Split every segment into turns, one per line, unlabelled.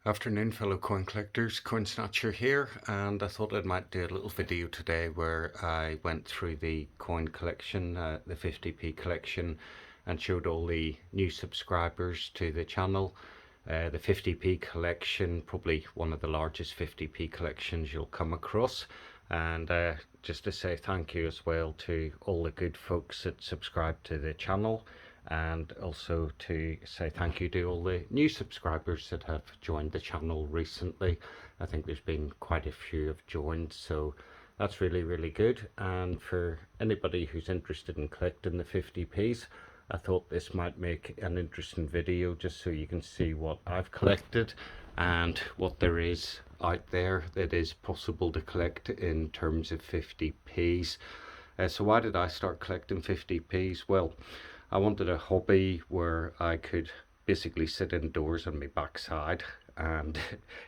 Afternoon, fellow coin collectors. Coin Snatcher here, and I thought I might do a little video today where I went through the coin collection, the 50p collection, and showed all the new subscribers to the channel. The 50p collection, probably one of the largest 50p collections you'll come across. And just to say thank you as well to all the good folks that subscribe to the channel, and also to say thank you to all the new subscribers that have joined the channel recently. I think there's been quite a few have joined, so that's really good. And for anybody who's interested in collecting the 50p's, I thought this might make an interesting video just so you can see what I've collected and what there is out there that is possible to collect in terms of 50p's. So why did I start collecting 50p's? Well, I wanted a hobby where I could basically sit indoors on my backside and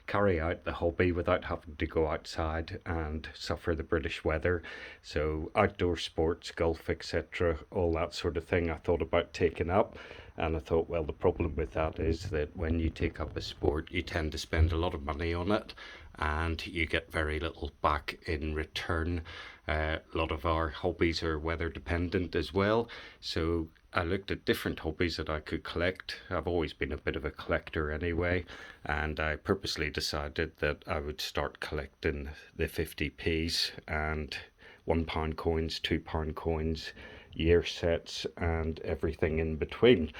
carry out the hobby without having to go outside and suffer the British weather. So outdoor sports, golf, etc., all that sort of thing I thought about taking up. And I thought, well, the problem with that is that when you take up a sport, you tend to spend a lot of money on it and you get very little back in return. A lot of our hobbies are weather dependent as well, so I looked at different hobbies that I could collect. I've always been a bit of a collector anyway, and I purposely decided that I would start collecting the 50p's and £1 coins, £2 coins, year sets, and everything in between.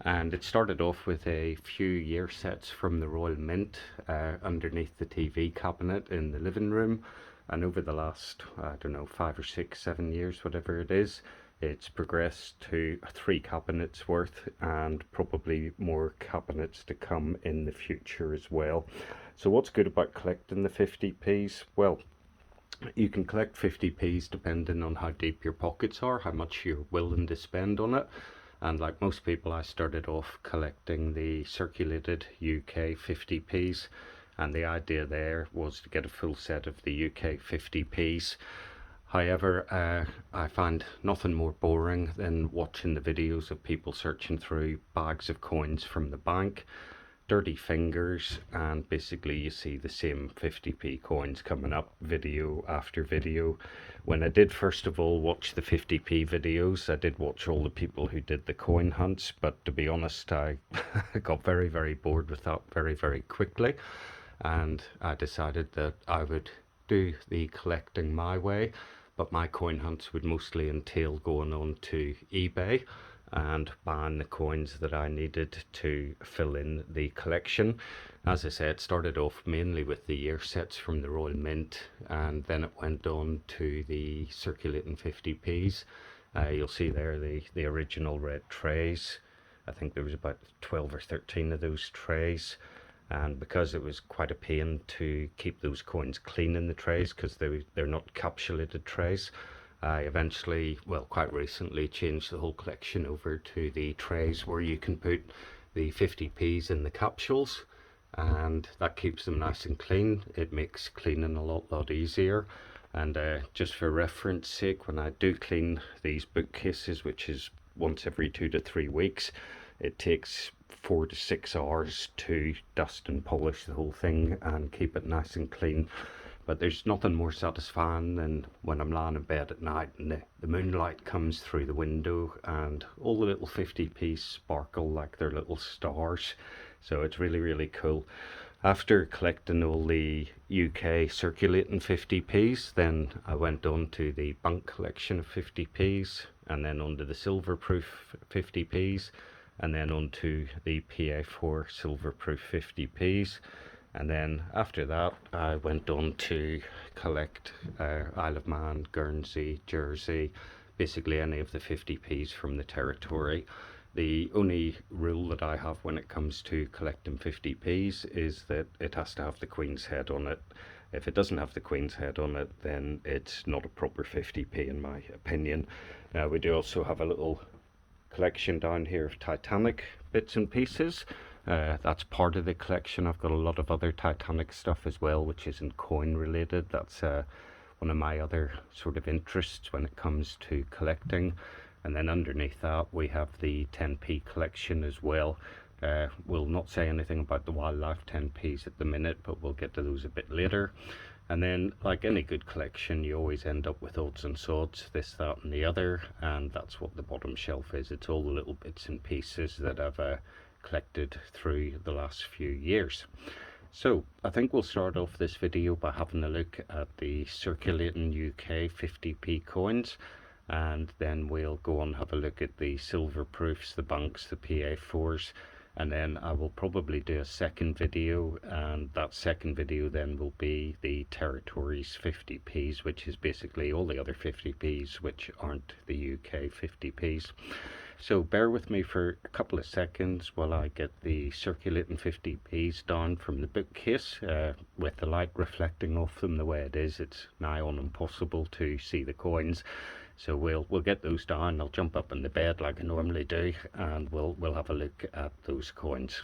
And it started off with a few year sets from the Royal Mint underneath the TV cabinet in the living room. And over the last, I don't know, 5 or 6, 7 years, whatever it is, it's progressed to 3 cabinets worth, and probably more cabinets to come in the future as well. So what's good about collecting the 50p's? Well, you can collect 50p's depending on how deep your pockets are, how much you're willing to spend on it. And like most people, I started off collecting the Circulated UK 50p's. And the idea there was to get a full set of the UK 50p's. However, I find nothing more boring than watching the videos of people searching through bags of coins from the bank, dirty fingers, and basically you see the same 50p coins coming up video after video. When I did first of all watch the 50p videos, I did watch all the people who did the coin hunts, but to be honest, I got very bored with that very quickly. And I decided that I would do the collecting my way, but my coin hunts would mostly entail going on to eBay and buying the coins that I needed to fill in the collection. As I said, it started off mainly with the year sets from the Royal Mint, and then it went on to the Circulating 50p's. You'll see there the original red trays. I think there was about 12 or 13 of those trays. And because it was quite a pain to keep those coins clean in the trays, because they're not capsulated trays, I eventually, well, quite recently changed the whole collection over to the trays where you can put the 50p's in the capsules, and that keeps them nice and clean. It makes cleaning a lot easier. And just for reference sake, when I do clean these bookcases, which is once every 2 to 3 weeks, it takes 4 to 6 hours to dust and polish the whole thing and keep it nice and clean. But there's nothing more satisfying than when I'm lying in bed at night and the moonlight comes through the window and all the little 50p's sparkle like they're little stars. So it's really cool. After collecting all the UK Circulating 50p's, then I went on to the bank collection of 50p's, and then on to the silver proof 50p's, and then on to the PA4 silver proof 50p's. And then after that I went on to collect Isle of Man, Guernsey, Jersey, basically any of the 50p's from the territory. The only rule that I have when it comes to collecting 50p's is that it has to have the Queen's head on it. If it doesn't have the Queen's head on it, then it's not a proper 50p in my opinion. Now we do also have a little collection down here of Titanic bits and pieces. That's part of the collection. I've got a lot of other Titanic stuff as well, which isn't coin related. That's one of my other sort of interests when it comes to collecting. And then underneath that we have the 10p collection as well. We'll not say anything about the wildlife 10p's at the minute, but we'll get to those a bit later. And then, like any good collection, you always end up with odds and sods, this, that and the other, and that's what the bottom shelf is. It's all the little bits and pieces that I've collected through the last few years. So I think we'll start off this video by having a look at the Circulating UK 50p coins, and then we'll go on and have a look at the silver proofs, the banks, the PA4s, and then I will probably do a second video, and that second video then will be the territories 50p's, which is basically all the other 50p's which aren't the UK 50p's. So bear with me for a couple of seconds while I get the circulating 50p's down from the bookcase. With the light reflecting off them the way it is, it's nigh on impossible to see the coins. So we'll get those down. I'll jump up in the bed like I normally do, and we'll have a look at those coins.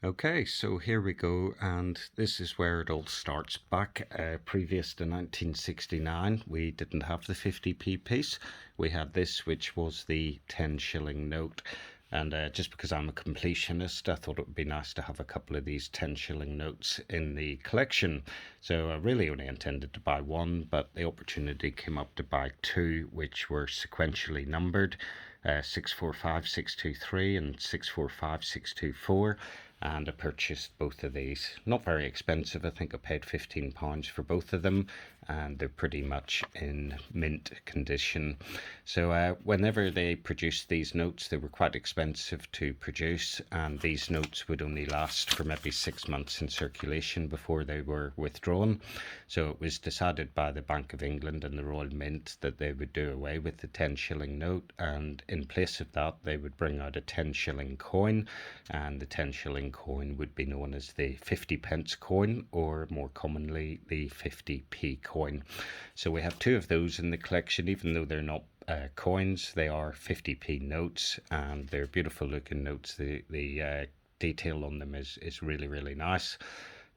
Okay, so here we go, and this is where it all starts. Back previous to 1969, we didn't have the 50p piece. We had this, which was the 10 shilling note. And just because I'm a completionist, I thought it would be nice to have a couple of these 10 shilling notes in the collection. So I really only intended to buy one, but the opportunity came up to buy two, which were sequentially numbered, 645623 and 645624. And I purchased both of these. Not very expensive, I think I paid £15 for both of them, and they're pretty much in mint condition. So whenever they produced these notes, they were quite expensive to produce, and these notes would only last for maybe 6 months in circulation before they were withdrawn. So it was decided by the Bank of England and the Royal Mint that they would do away with the 10 shilling note, and in place of that they would bring out a 10 shilling coin, and the 10 shilling coin would be known as the 50 pence coin, or more commonly the 50p coin. So we have two of those in the collection. Even though they're not coins, they are 50p notes, and they're beautiful looking notes. The detail on them is really nice.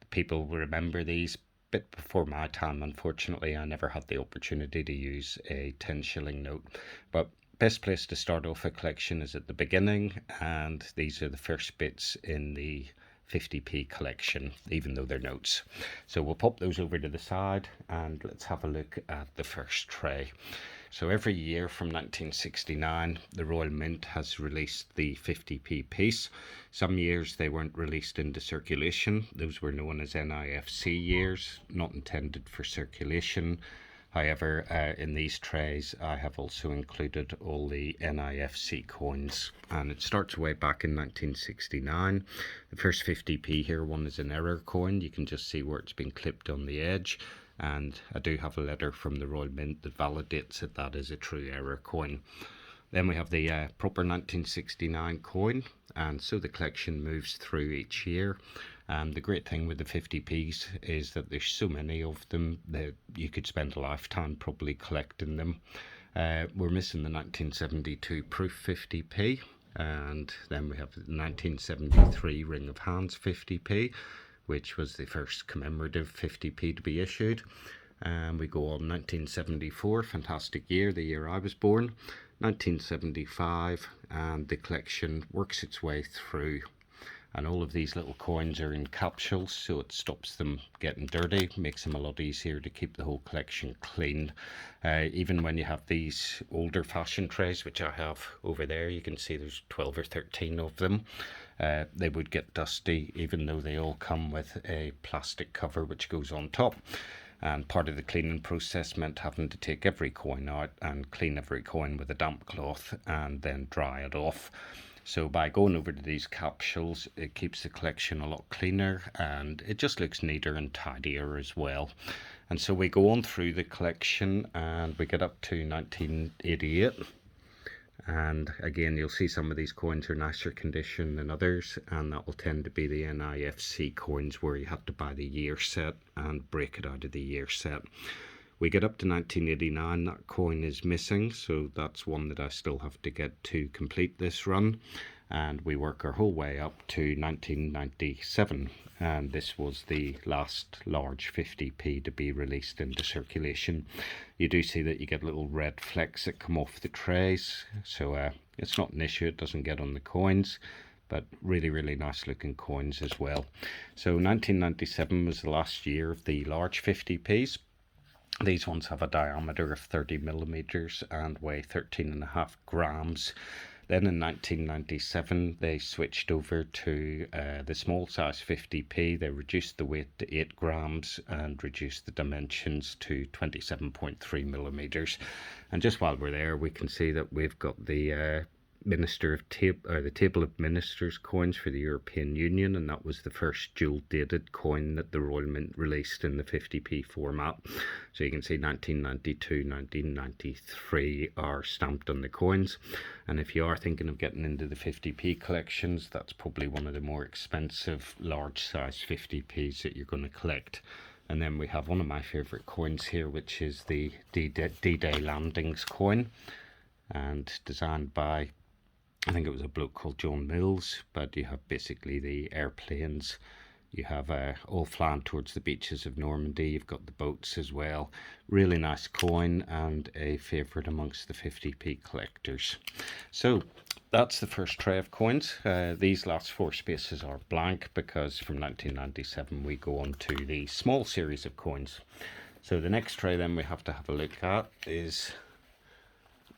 People will remember these. Bit before my time, unfortunately, I never had the opportunity to use a 10 shilling note, but best place to start off a collection is at the beginning, and these are the first bits in the 50p collection, even though they're notes. So we'll pop those over to the side, and let's have a look at the first tray. So every year from 1969, the Royal Mint has released the 50p piece. Some years they weren't released into circulation. Those were known as NIFC years, not intended for circulation. However, in these trays, I have also included all the NIFC coins, and it starts way back in 1969. The first 50p here, one is an error coin. You can just see where it's been clipped on the edge, and I do have a letter from the Royal Mint that validates that that is a true error coin. Then we have the proper 1969 coin, and so the collection moves through each year. The great thing with the 50p's is that there's so many of them that you could spend a lifetime probably collecting them. We're missing the 1972 proof 50p, and then we have the 1973 Ring of Hands 50p, which was the first commemorative 50p to be issued. And we go on 1974, fantastic year, the year I was born. 1975, and the collection works its way through, and all of these little coins are in capsules, so it stops them getting dirty, makes them a lot easier to keep the whole collection clean. Even when you have these older fashioned trays, which I have over there, you can see there's 12 or 13 of them. They would get dusty, even though they all come with a plastic cover which goes on top. And part of the cleaning process meant having to take every coin out and clean every coin with a damp cloth and then dry it off. So by going over to these capsules, it keeps the collection a lot cleaner, and it just looks neater and tidier as well. And so we go on through the collection, and we get up to 1988. And again, you'll see some of these coins are nicer condition than others, and that will tend to be the NIFC coins where you have to buy the year set and break it out of the year set. We get up to 1989, that coin is missing, so that's one that I still have to get to complete this run. And we work our whole way up to 1997, and this was the last large 50p to be released into circulation. You do see that you get little red flecks that come off the trays, so it's not an issue, it doesn't get on the coins. but really, really nice looking coins as well. So 1997 was the last year of the large 50p's. These ones have a diameter of 30 millimeters and weigh 13.5 grams. Then in 1997 they switched over to the small size 50p. They reduced the weight to 8 grams and reduced the dimensions to 27.3 millimeters. And just while we're there, we can see that we've got the the Table of Ministers coins for the European Union, and that was the first dual dated coin that the Royal Mint released in the 50p format. So you can see 1992, 1993 are stamped on the coins. And if you are thinking of getting into the 50p collections, that's probably one of the more expensive large size 50p's that you're going to collect. And then we have one of my favourite coins here, which is the D-Day Landings coin, and designed by, I think it was a bloke called John Mills. But you have basically the airplanes, you have all flying towards the beaches of Normandy, you've got the boats as well. Really nice coin and a favourite amongst the 50p collectors. So that's the first tray of coins. These last 4 spaces are blank because from 1997 we go on to the small series of coins. So the next tray then we have to have a look at is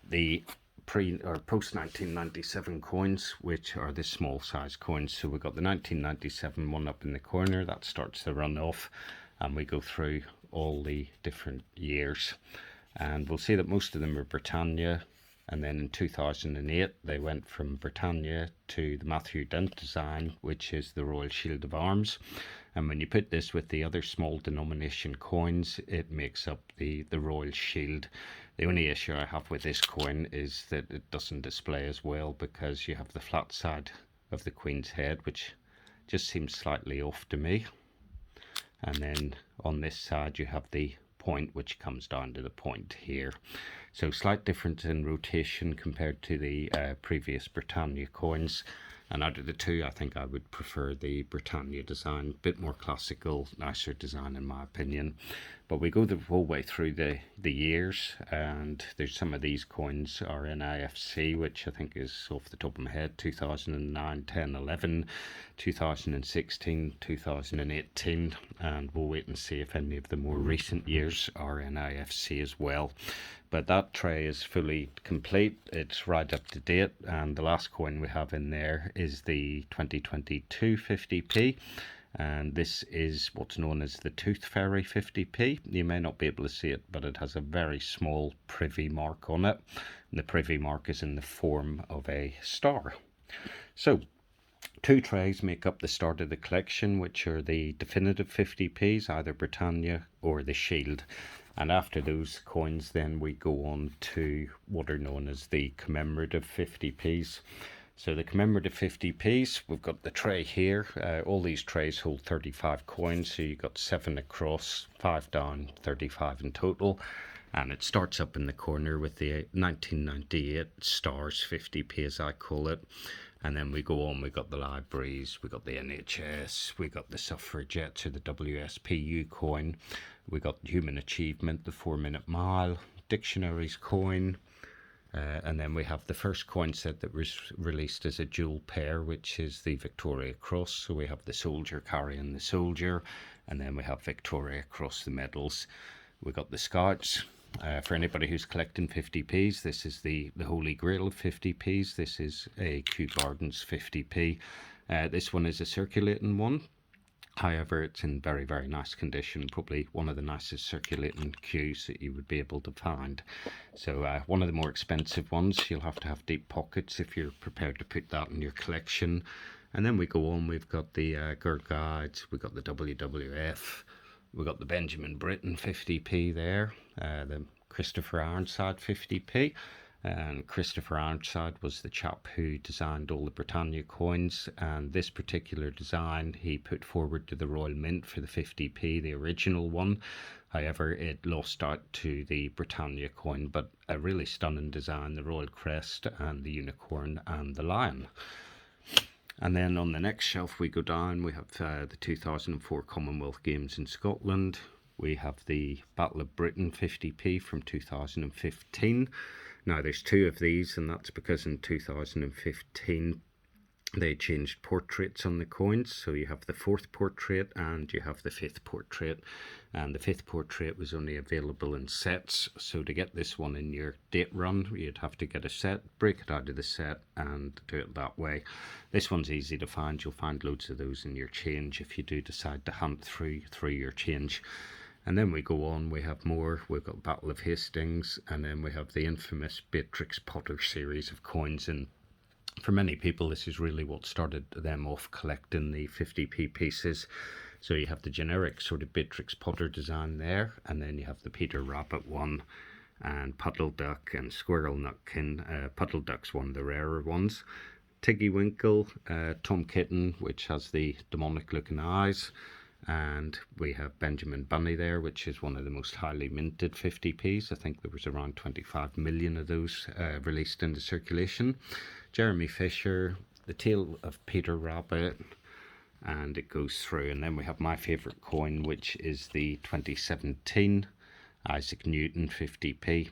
the pre or post 1997 coins, which are the small size coins. So we've got the 1997 one up in the corner that starts the run off, and we go through all the different years, and we'll see that most of them are Britannia. And then in 2008 they went from Britannia to the Matthew Dent design, which is the Royal Shield of Arms. And when you put this with the other small denomination coins, it makes up the Royal Shield. The only issue I have with this coin is that it doesn't display as well, because you have the flat side of the Queen's head, which just seems slightly off to me. And then on this side you have the point, which comes down to the point here. So slight difference in rotation compared to the previous Britannia coins. And out of the two, I think I would prefer the Britannia design. A bit more classical, nicer design in my opinion. But we go the whole way through the years, and there's some of these coins are in IFC, which I think is off the top of my head 2009, 10, 11, 2016, 2018, and we'll wait and see if any of the more recent years are in IFC as well. But that tray is fully complete, it's right up to date, and the last coin we have in there is the 2022 50p, and this is what's known as the Tooth Fairy 50p. You may not be able to see it, but it has a very small privy mark on it, and the privy mark is in the form of a star. So 2 trays make up the start of the collection, which are the definitive 50p's, either Britannia or the Shield. And after those coins then we go on to what are known as the commemorative 50p's. So the commemorative 50p's, we've got the tray here. All these trays hold 35 coins, so you've got 7 across, 5 down, 35 in total. And it starts up in the corner with the 1998 Stars 50p, as I call it. And then we go on, we got the libraries, we got the NHS, we got the suffragettes, or the WSPU coin, we got human achievement, the 4-minute mile, dictionaries coin, and then we have the first coin set that was released as a dual pair, which is the Victoria Cross. So we have the soldier carrying the soldier, and then we have Victoria Cross the medals. We got the Scouts. For anybody who's collecting 50p's, this is the Holy Grail of 50p's. This is a Kew Gardens 50p. This one is a circulating one. However, it's in very, very nice condition. Probably one of the nicest circulating Kews that you would be able to find. So one of the more expensive ones. You'll have to have deep pockets if you're prepared to put that in your collection. And then we go on. We've got the Girl Guides. We've got the WWF. We've got the Benjamin Britten 50p there. The Christopher Ironside 50p. And Christopher Ironside was the chap who designed all the Britannia coins, and this particular design he put forward to the Royal Mint for the 50p, the original one. However, it lost out to the Britannia coin, but a really stunning design, the Royal Crest and the unicorn and the lion. And then on the next shelf we go down, we have the 2004 Commonwealth Games in Scotland. We have the Battle of Britain 50p from 2015. Now there's 2 of these, and that's because in 2015 They changed portraits on the coins, so you have the 4th portrait and you have the 5th portrait, and the 5th portrait was only available in sets. So to get this one in your date run, you'd have to get a set, break it out of the set and do it that way. This one's easy to find. You'll find loads of those in your change if you do decide to hunt through your change. And then we go on, we have more. We've got Battle of Hastings, and then we have the infamous Beatrix Potter series of coins. And for many people, this is really what started them off collecting the 50p pieces. So you have the generic sort of Beatrix Potter design there, and then you have the Peter Rabbit one, and Puddle Duck and Squirrel Nutkin. Puddle Duck's one of the rarer ones. Tiggy Winkle, Tom Kitten, which has the demonic looking eyes. And we have Benjamin Bunny there, which is one of the most highly minted 50p's. I think there was around 25 million of those released into circulation. Jeremy Fisher, the tail of Peter Rabbit, and it goes through. And then we have my favourite coin, which is the 2017 Isaac Newton 50p.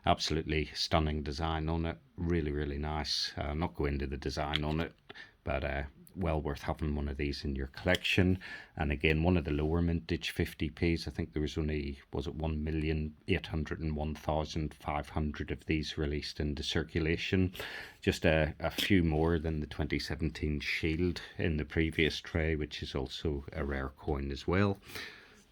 Absolutely stunning design on it. Really, really nice. I'll not go into the design on it, but well worth having one of these in your collection. And again, one of the lower mintage 50p's. I think there was only, was it 1,801,500 of these released into circulation. Just a few more than the 2017 Shield in the previous tray, which is also a rare coin as well.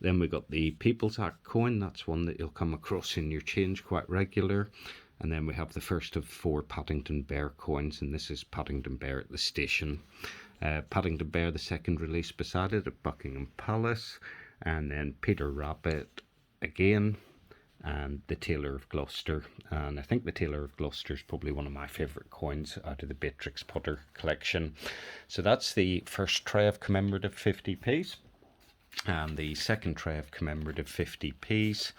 Then we got the People's Act coin. That's one that you'll come across in your change quite regular. And then we have the first of 4 Paddington Bear coins, and this is Paddington Bear at the station. Paddington Bear, the second release beside it at Buckingham Palace, and then Peter Rabbit again, and the Tailor of Gloucester. And I think the Tailor of Gloucester is probably one of my favourite coins out of the Beatrix Potter collection. So that's the first tray of commemorative 50p's. And the second tray of commemorative 50p's,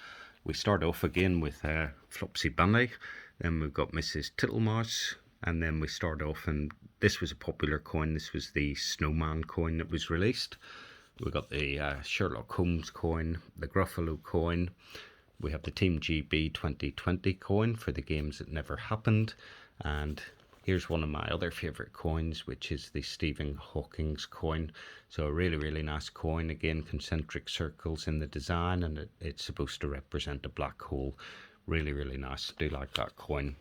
we start off again with Flopsy Bunny, then we've got Mrs. Tittlemouse, and then we start off, and this was a popular coin. This was the Snowman coin that was released. We got the Sherlock Holmes coin, the Gruffalo coin. We have the Team GB 2020 coin for the games that never happened. And here's one of my other favourite coins, which is the Stephen Hawking's coin. So a really, really nice coin. Again, concentric circles in the design, and it's supposed to represent a black hole. Really, really nice. Do like that coin.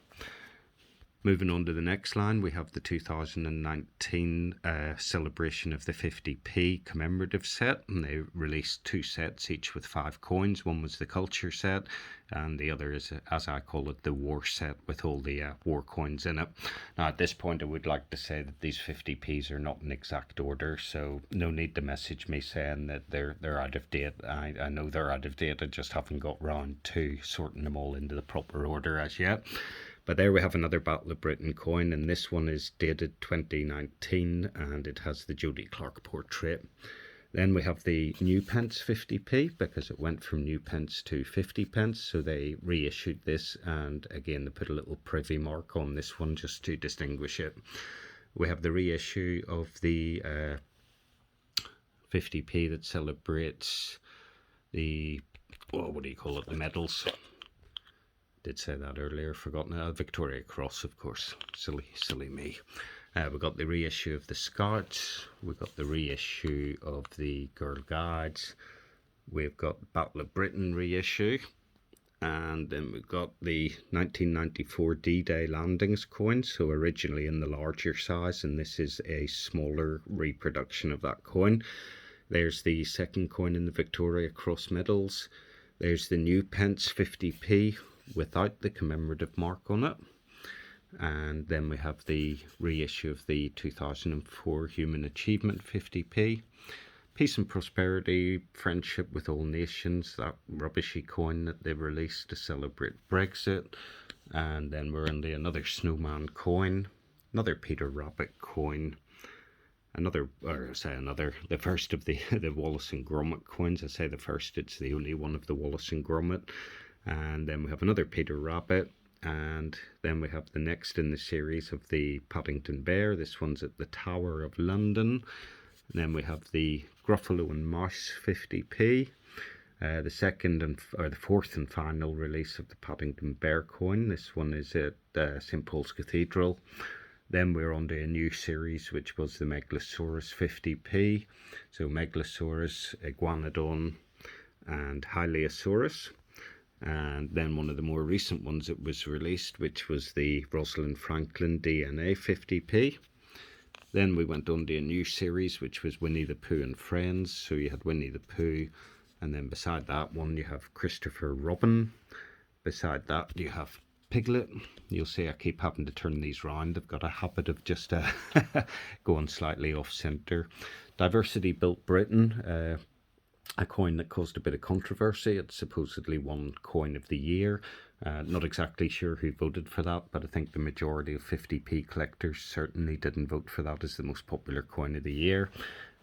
Moving on to the next line, we have the 2019 celebration of the 50p commemorative set, and they released 2 sets, each with 5 coins. One was the culture set, and the other is, as I call it, the war set with all the war coins in it. Now at this point I would like to say that these 50p's are not in exact order, so no need to message me saying that they're out of date. I know they're out of date, I just haven't got round to sorting them all into the proper order as yet. But there we have another Battle of Britain coin, and this one is dated 2019, and it has the Jodie Clark portrait. Then we have the new pence 50p, because it went from new pence to 50 pence, so they reissued this, and again they put a little privy mark on this one just to distinguish it. We have the reissue of the 50p that celebrates the, what do you call it, the medals. Did say that earlier, forgotten. Victoria Cross, of course. Silly me. We got the reissue of the Scouts. We got the reissue of the Girl Guides. We've got Battle of Britain reissue. And then we've got the 1994 D-Day landings coin. So originally in the larger size, and this is a smaller reproduction of that coin. There's the second coin in the Victoria Cross medals. There's the new pence 50p. Without the commemorative mark on it. And then we have the reissue of the 2004 Human Achievement 50p. Peace and Prosperity, Friendship with All Nations, that rubbishy coin that they released to celebrate Brexit. And then we're on another Snowman coin, another Peter Rabbit coin, the first of the Wallace and Gromit coins. I say the first, it's the only one of the Wallace and Gromit. And then we have another Peter Rabbit, and then we have the next in the series of the Paddington Bear. This one's at the Tower of London. And then we have the Gruffalo and Mouse 50p, the fourth and final release of the Paddington Bear coin. This one is at St Paul's Cathedral. Then we're on to a new series, which was the Megalosaurus 50p. So Megalosaurus, Iguanodon, and Hylaeosaurus. And then one of the more recent ones that was released, which was the Rosalind Franklin DNA 50p. Then we went on to a new series, which was Winnie the Pooh and Friends. So you had Winnie the Pooh, and then beside that one you have Christopher Robin. Beside that you have Piglet. You'll see I keep having to turn these round. I've got a habit of just going slightly off centre. Diversity Built Britain, a coin that caused a bit of controversy. It's supposedly won Coin of the Year. Not exactly sure who voted for that, but I think the majority of 50p collectors certainly didn't vote for that as the most popular coin of the year.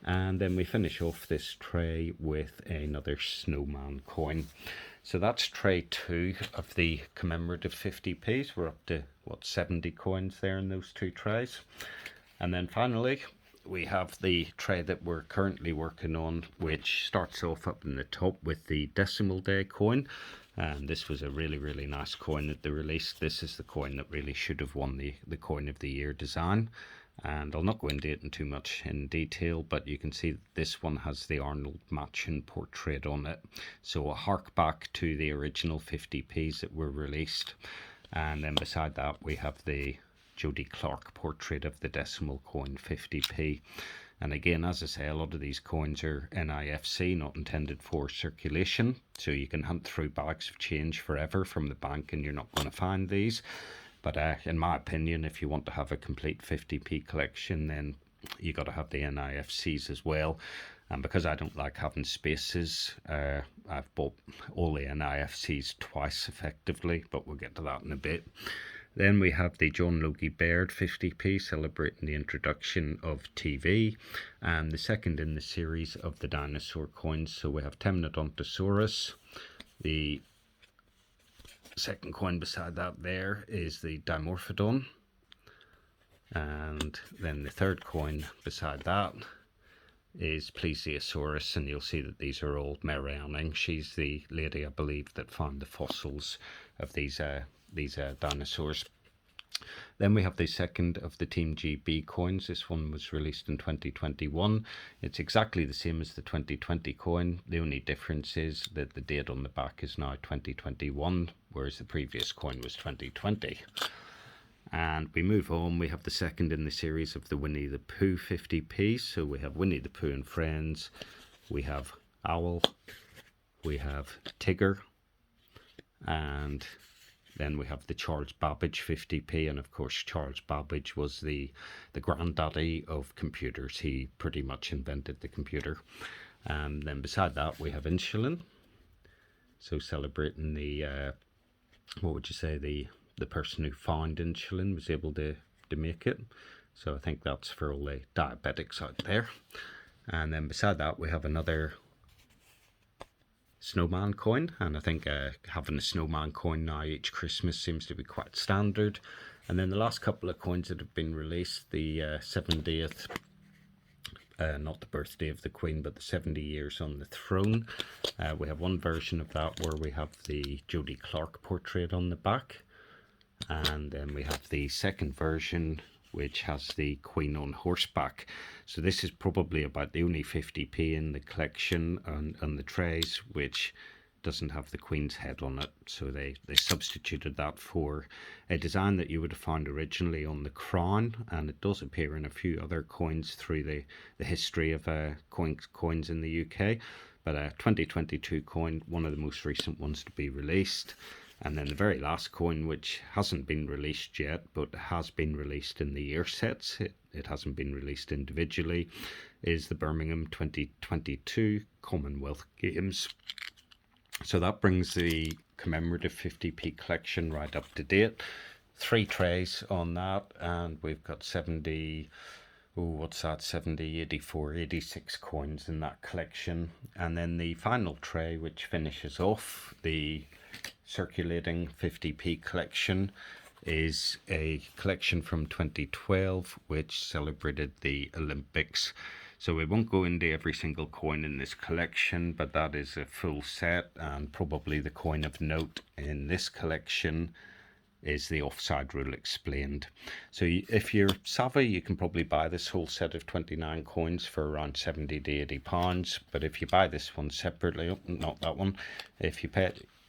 And then we finish off this tray with another snowman coin. So that's tray 2 of the commemorative 50p's. We're up to, 70 coins there in those 2 trays. And then finally, we have the tray that we're currently working on, which starts off up in the top with the decimal day coin. And this was a really nice coin that they released. This is the coin that really should have won the Coin of the Year design. And I'll not go into it in too much in detail, but you can see that this one has the Arnold Machin portrait on it. So a hark back to the original 50p's that were released. And then beside that we have the Jodie Clark portrait of the decimal coin 50p. And again, as I say, a lot of these coins are NIFC, not intended for circulation. So you can hunt through bags of change forever from the bank and you're not going to find these. But in my opinion, if you want to have a complete 50p collection, then you got to have the NIFCs as well. And because I don't like having spaces, I've bought all the NIFCs twice effectively, but we'll get to that in a bit. Then we have the John Logie Baird 50p, celebrating the introduction of TV, and the second in the series of the dinosaur coins. So we have Temnodontosaurus. The second coin beside that there is the Dimorphodon, and then the third coin beside that is Plesiosaurus, and you'll see that these are all Mary Anning. She's the lady, I believe, that found the fossils of these dinosaurs. Then we have the second of the Team GB coins. This one was released in 2021. It's exactly the same as the 2020 coin. The only difference is that the date on the back is now 2021, whereas the previous coin was 2020. And we move on. We have the second in the series of the Winnie the Pooh 50p. So we have Winnie the Pooh and Friends. We have Owl. We have Tigger. And then we have the Charles Babbage 50p, and of course Charles Babbage was the granddaddy of computers. He pretty much invented the computer. And then beside that we have insulin. So celebrating the, what would you say, the person who found insulin was able to make it. So I think that's for all the diabetics out there. And then beside that we have another snowman coin, and I think having a snowman coin now each Christmas seems to be quite standard. And then the last couple of coins that have been released, the 70th, not the birthday of the Queen, but the 70 years on the throne. We have one version of that where we have the Jodie Clark portrait on the back, and then we have the second version which has the Queen on horseback. So this is probably about the only 50p in the collection on the trays which doesn't have the Queen's head on it. So they substituted that for a design that you would have found originally on the crown, and it does appear in a few other coins through the history of coins in the UK. But a 2022 coin, one of the most recent ones to be released. And then the very last coin, which hasn't been released yet, but has been released in the year sets, it hasn't been released individually, is the Birmingham 2022 Commonwealth Games. So that brings the commemorative 50p collection right up to date. 3 trays on that, and we've got 70, what's that, 70, 84, 86 coins in that collection. And then the final tray, which finishes off the circulating 50p collection, is a collection from 2012 which celebrated the Olympics. So we won't go into every single coin in this collection, but that is a full set, and probably the coin of note in this collection is the offside rule explained. So if you're savvy, you can probably buy this whole set of 29 coins for around 70 to 80 pounds. But if you buy this one separately, oh, not that one, if you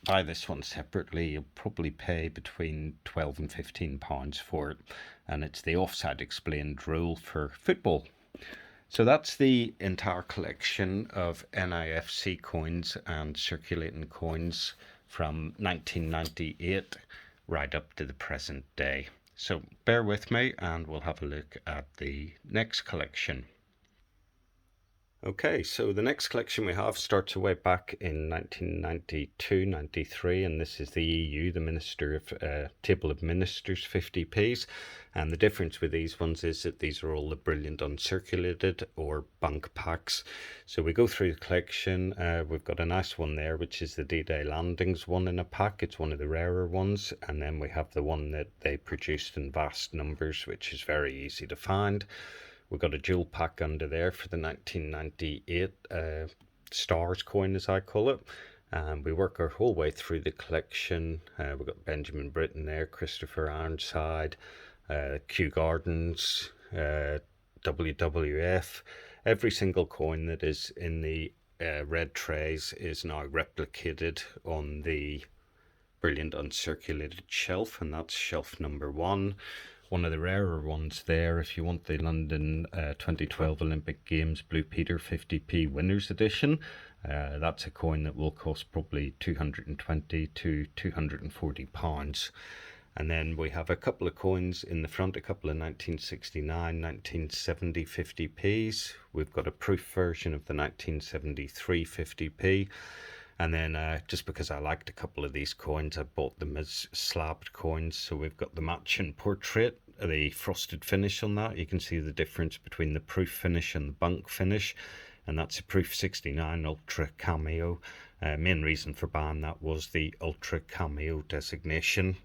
buy this one separately, you'll probably pay between 12 and 15 pounds for it. And it's the offside explained rule for football. So that's the entire collection of NIFC coins and circulating coins from 1998 right up to the present day. So bear with me and we'll have a look at the next collection. Okay, so the next collection we have starts way back in 1992-93, and this is the EU, the Minister of Table of Ministers 50p's. And the difference with these ones is that these are all the brilliant uncirculated or bank packs. So we go through the collection. We've got a nice one there, which is the D-Day Landings one in a pack. It's one of the rarer ones. And then we have the one that they produced in vast numbers, which is very easy to find. We've got a jewel pack under there for the 1998 Stars coin, as I call it. And we work our whole way through the collection. We've got Benjamin Britten there, Christopher Ironside, Kew Gardens, WWF. Every single coin that is in the red trays is now replicated on the brilliant uncirculated shelf, and that's shelf number 1. One of the rarer ones there, if you want the London 2012 Olympic Games Blue Peter 50p Winners Edition. That's a coin that will cost probably 220 to 240 pounds. And then we have a couple of coins in the front, a couple of 1969, 1970 50p's. We've got a proof version of the 1973 50p. And then just because I liked a couple of these coins, I bought them as slabbed coins. So we've got the matching portrait, the frosted finish on that. You can see the difference between the proof finish and the bank finish. And that's a proof 69 Ultra Cameo. Main reason for buying that was the Ultra Cameo designation.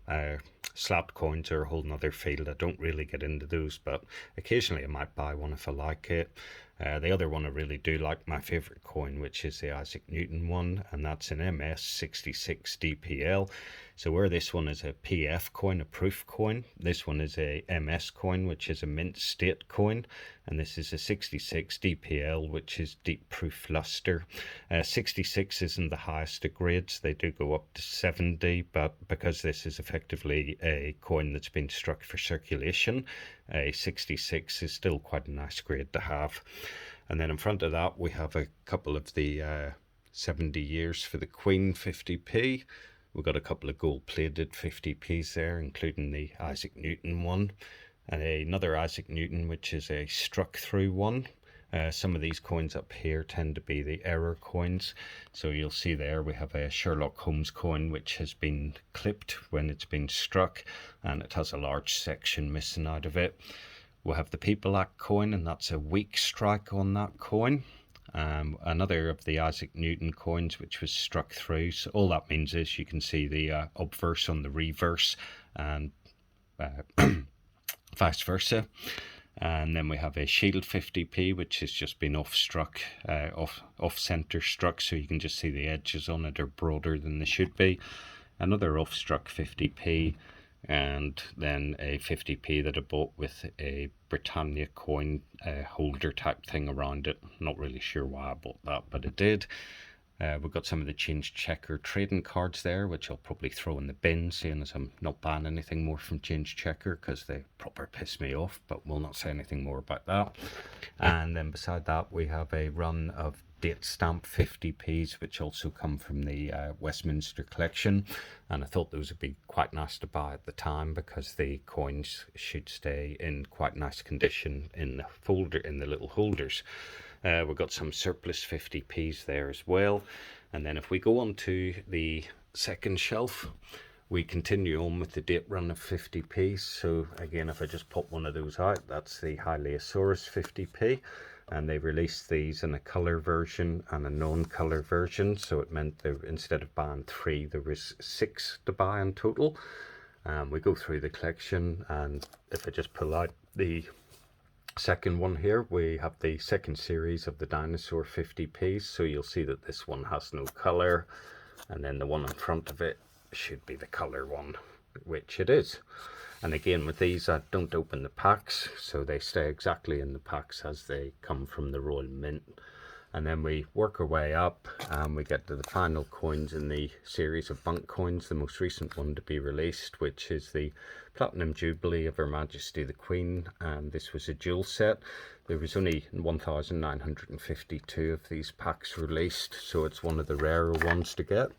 Slabbed coins are a whole nother field. I don't really get into those, but occasionally I might buy one if I like it. The other one I really do like, my favourite coin, which is the Isaac Newton one, and that's an MS 66 DPL. So where this one is a PF coin, a proof coin, this one is a MS coin, which is a mint state coin, and this is a 66 DPL, which is deep proof luster. 66 isn't the highest of grades, they do go up to 70, but because this is effectively a coin that's been struck for circulation, a 66 is still quite a nice grade to have. And then in front of that we have a couple of the 70 years for the Queen 50p. We've got a couple of gold plated 50p's there, including the Isaac Newton one, and another Isaac Newton, which is a struck through one. Some of these coins up here tend to be the error coins. So you'll see there we have a Sherlock Holmes coin which has been clipped when it's been struck, and it has a large section missing out of it. We'll have the People Act coin, and that's a weak strike on that coin. Another of the Isaac Newton coins which was struck through. So all that means is you can see the obverse on the reverse and vice versa. And then we have a Shield 50p, which has just been off center struck, so you can just see the edges on it are broader than they should be. Another off struck 50p, and then a 50p that I bought with a Britannia coin holder type thing around it. Not really sure why I bought that, but I did. We've got some of the Change Checker trading cards there, which I'll probably throw in the bin, seeing as I'm not buying anything more from Change Checker because they proper piss me off, but we'll not say anything more about that. And then beside that we have a run of date stamp 50p's, which also come from the Westminster collection, and I thought those would be quite nice to buy at the time because the coins should stay in quite nice condition in the folder, in the little holders. We've got some surplus 50p's there as well. And then if we go on to the second shelf, we continue on with the date run of 50p's. So again, if I just pop one of those out, that's the Hylaeosaurus 50p. And they released these in a colour version and a non-colour version. So it meant that instead of buying 3, there was 6 to buy in total. We go through the collection, and if I just pull out the second one here, we have the second series of the Dinosaur 50p's. So you'll see that this one has no colour, and then the one in front of it should be the colour one. which it is. And again, with these, I don't open the packs, so they stay exactly in the packs as they come from the Royal Mint. And then we work our way up and we get to the final coins in the series of bank coins, the most recent one to be released, which is the Platinum Jubilee of Her Majesty the Queen. And this was a dual set. There was only 1,952 of these packs released, so it's one of the rarer ones to get.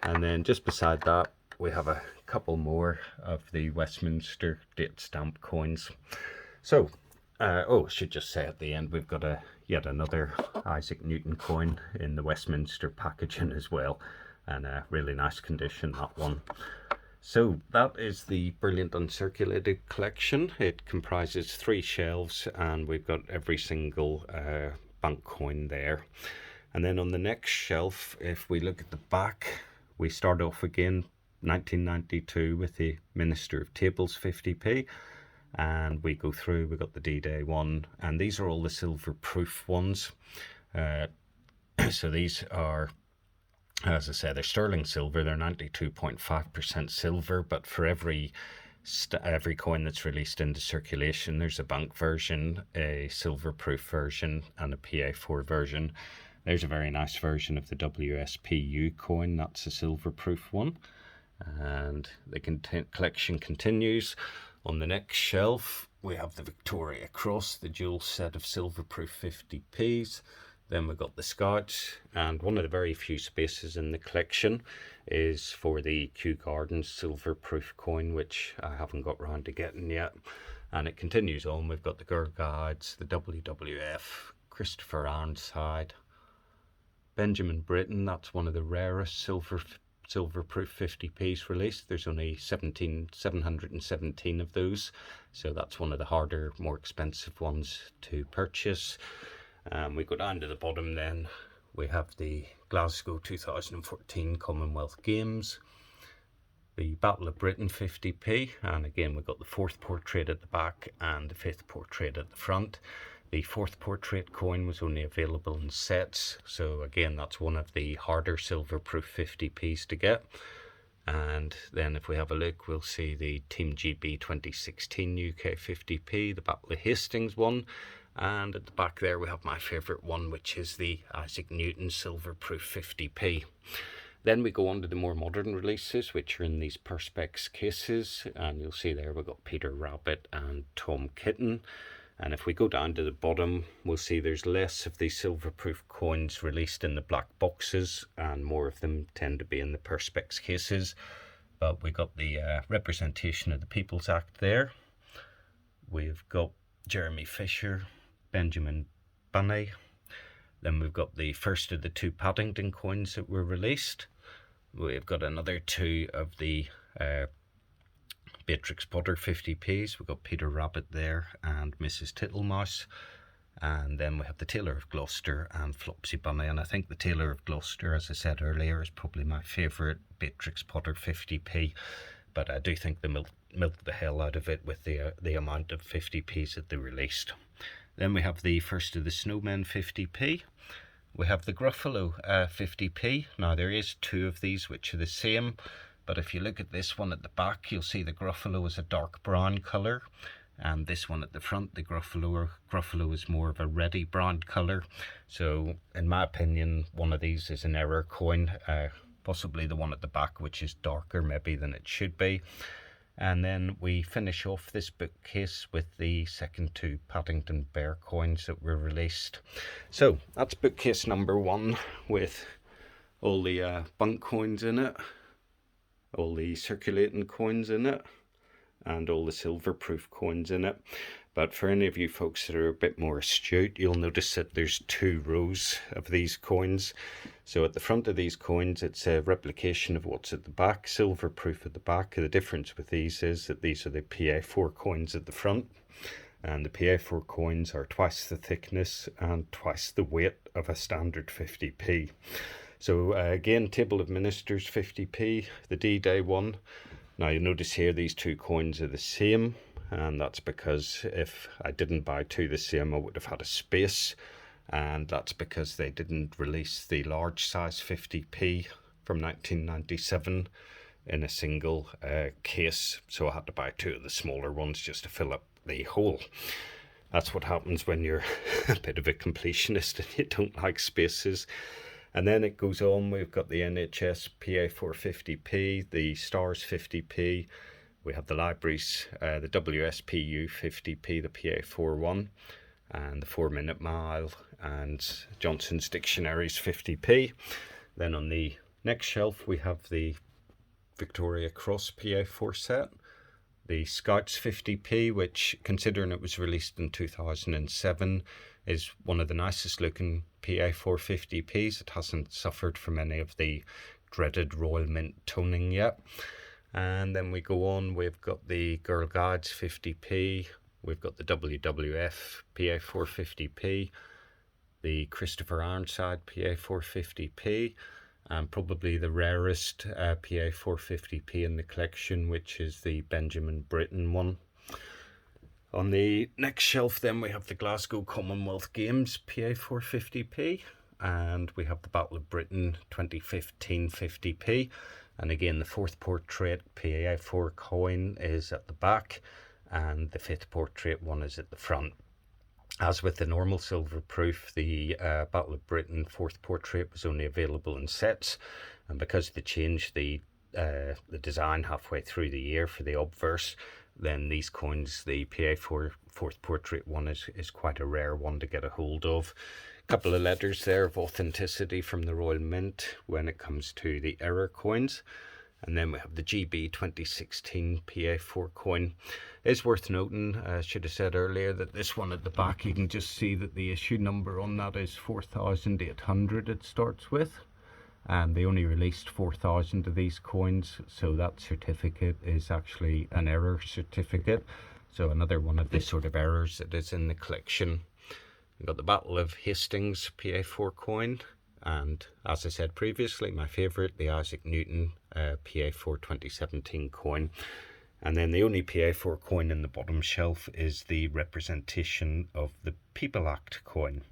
And then just beside that, we have a couple more of the Westminster date stamp coins. So, I should just say at the end, we've got yet another Isaac Newton coin in the Westminster packaging as well, and a really nice condition, that one. So that is the brilliant uncirculated collection. It comprises 3 shelves, and we've got every single bank coin there. And then on the next shelf, if we look at the back, we start off again 1992 with the Minister of Tables 50p, and we go through, we've got the D-Day one, and these are all the silver proof ones. So these are, as I say, they're sterling silver, they're 92.5% silver, but for every coin that's released into circulation, there's a bank version, a silver proof version, and a PA4 version. There's a very nice version of the WSPU coin, that's a silver proof one. And the collection continues. On the next shelf, we have the Victoria Cross, the dual set of silver proof 50p's. Then we've got the Scouts, and one of the very few spaces in the collection is for the Kew Garden Silver proof coin, which I haven't got round to getting yet. And it continues on. We've got the Girl Guides, the WWF, Christopher Ironside, Benjamin Britten. That's one of the rarest silver proof 50p's released. There's only 717 of those, so that's one of the harder, more expensive ones to purchase. We go down to the bottom, then we have the Glasgow 2014 Commonwealth Games, the Battle of Britain 50p, and again we've got the 4th portrait at the back and the 5th portrait at the front. The 4th portrait coin was only available in sets, so again that's one of the harder silver proof 50p's to get. And then if we have a look, we'll see the Team GB 2016 UK 50p, the Battle of Hastings one, and at the back there we have my favourite one, which is the Isaac Newton silver proof 50p. Then we go on to the more modern releases, which are in these Perspex cases, and you'll see there we've got Peter Rabbit and Tom Kitten. And if we go down to the bottom, we'll see there's less of these silver proof coins released in the black boxes, and more of them tend to be in the Perspex cases. But we got the representation of the People's Act there. We've got Jeremy Fisher, Benjamin Bunny. Then we've got the first of the 2 Paddington coins that were released. We've got another 2 of the Beatrix Potter 50p's. We've got Peter Rabbit there and Mrs. Tittlemouse. And then we have the Tailor of Gloucester and Flopsy Bunny. And I think the Tailor of Gloucester, as I said earlier, is probably my favourite Beatrix Potter 50p. But I do think they milked the hell out of it with the amount of 50p's that they released. Then we have the first of the Snowmen 50p. We have the Gruffalo 50p. Now there is 2 of these which are the same, but if you look at this one at the back, you'll see the Gruffalo is a dark brown colour, and this one at the front, the Gruffalo is more of a reddy brown colour. So in my opinion, one of these is an error coin, possibly the one at the back, which is darker maybe than it should be. And then we finish off this bookcase with the second 2 Paddington Bear coins that were released. So that's bookcase number 1 with all the bank coins in it, all the circulating coins in it, and all the silver proof coins in it. But for any of you folks that are a bit more astute, you'll notice that there's 2 rows of these coins. So at the front of these coins, it's a replication of what's at the back, silver proof at the back. The difference with these is that these are the PA4 coins at the front, and the PA4 coins are twice the thickness and twice the weight of a standard 50p. So again, Table of Ministers 50p, the D-Day one. Now you notice here these 2 coins are the same, and that's because if I didn't buy 2 the same, I would have had a space, and that's because they didn't release the large size 50p from 1997. in a single case, so I had to buy two of the smaller ones just to fill up the hole. That's what happens when you're a bit of a completionist and you don't like spaces. And then it goes on, we've got the NHS PA450p, the Stars 50p, we have the libraries, the WSPU 50p, the PA41, and the 4 Minute Mile, and Johnson's Dictionaries 50p. Then on the next shelf we have the Victoria Cross PA4 set, the Scouts 50p, which, considering it was released in 2007, is one of the nicest looking PA450ps. It hasn't suffered from any of the dreaded Royal Mint toning yet. And then we go on, we've got the Girl Guides 50p, we've got the WWF PA450p, the Christopher Ironside PA450p, and probably the rarest PA450p in the collection, which is the Benjamin Britten one. On the next shelf then we have the Glasgow Commonwealth Games PA450p, and we have the Battle of Britain 2015 50p, and again the fourth portrait PA4 coin is at the back and the fifth portrait one is at the front. As with the normal silver proof, the Battle of Britain fourth portrait was only available in sets, and because they changed the design halfway through the year for the obverse, then these coins, the PA4 fourth portrait one is quite a rare one to get a hold of. A couple of letters there of authenticity from the Royal Mint when it comes to the error coins. And then we have the GB 2016 PA4 coin. It's worth noting, I should have said earlier, that this one at the back, you can just see that the issue number on that is 4,800 it starts with. And they only released 4,000 of these coins, so that certificate is actually an error certificate. So another one of the sort of errors that is in the collection. We've got the Battle of Hastings PA4 coin. And as I said previously, my favourite, the Isaac Newton PA4 2017 coin. And then the only PA4 coin in the bottom shelf is the representation of the People Act coin.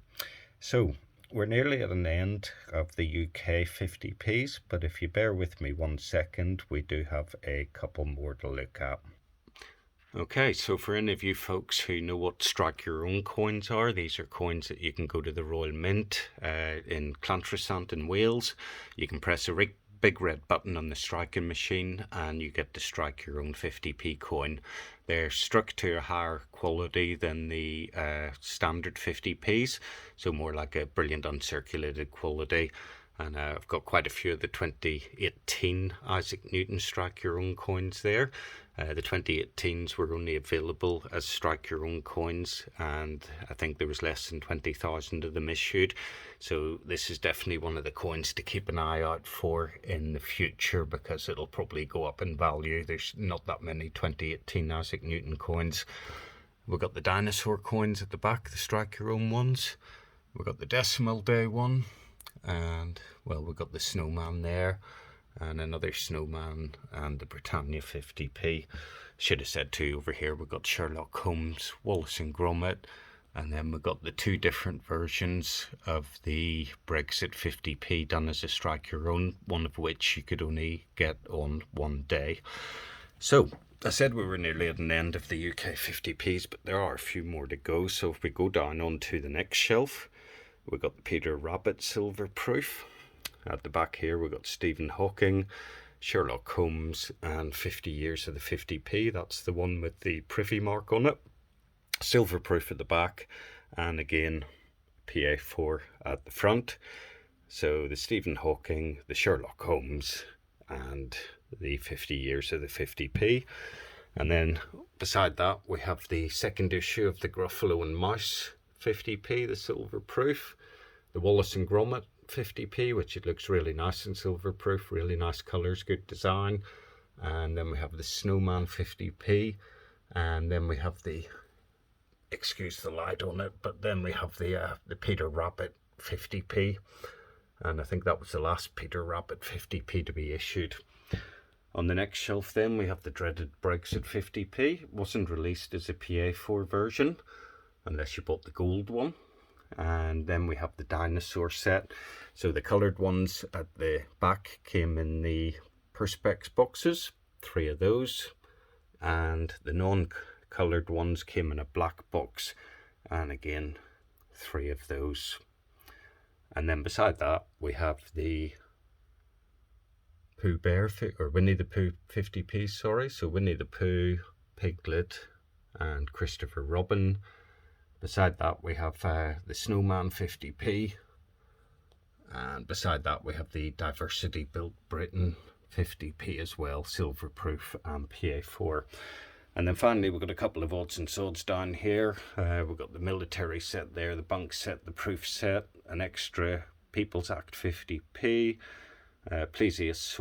So we're nearly at an end of the UK 50p's, but if you bear with me 1 second, we do have a couple more to look at. Okay, so for any of you folks who know what strike your own coins are, these are coins that you can go to the Royal Mint in Llantrisant in Wales. You can press a big red button on the striking machine and you get to strike your own 50p coin. They're struck to a higher quality than the standard 50p's, so more like a brilliant uncirculated quality. And I've got quite a few of the 2018 Isaac Newton strike your own coins there. The 2018s were only available as strike your own coins, and I think there was less than 20,000 of them issued. So this is definitely one of the coins to keep an eye out for in the future, because it'll probably go up in value. There's not that many 2018 Isaac Newton coins. We've got the dinosaur coins at the back, the strike your own ones. We've got the decimal day one. And well, we've got the snowman there and another snowman and the Britannia 50p. Should have said too, over here we've got Sherlock Holmes, Wallace and Gromit, and then we've got the two different versions of the Brexit 50p done as a strike your own, one of which you could only get on one day. So I said we were nearly at an end of the UK 50p's, but there are a few more to go. So if we go down onto the next shelf, we've got the Peter Rabbit silver proof. At the back here we've got Stephen Hawking, Sherlock Holmes, and 50 years of the 50p. That's the one with the privy mark on it. Silver proof at the back, and again PA4 at the front. So the Stephen Hawking, the Sherlock Holmes, and the 50 years of the 50p. And then beside that we have the second issue of the Gruffalo and Mouse 50p, the silver proof, the Wallace and Gromit 50p, which it looks really nice in silver proof, really nice colours, good design. And then we have the Snowman 50p, and then we have the, excuse the light on it, but then we have the Peter Rabbit 50p, and I think that was the last Peter Rabbit 50p to be issued. On the next shelf then we have the dreaded Brexit 50p. It wasn't released as a PA4 version unless you bought the gold one. And then we have the Dinosaur Set. So the coloured ones at the back came in the Perspex boxes, 3 of those, and the non-coloured ones came in a black box, and again 3 of those. And then beside that we have the Pooh Bear, or Winnie the Pooh 50p, sorry. So Winnie the Pooh, Piglet and Christopher Robin. Beside that we have the Snowman 50p. And beside that we have the Diversity Built Britain 50p as well, silver proof and PA4. And then finally we've got a couple of odds and sods down here. We've got the military set there, the bunk set, the proof set, an extra People's Act 50p, Plesiosaurus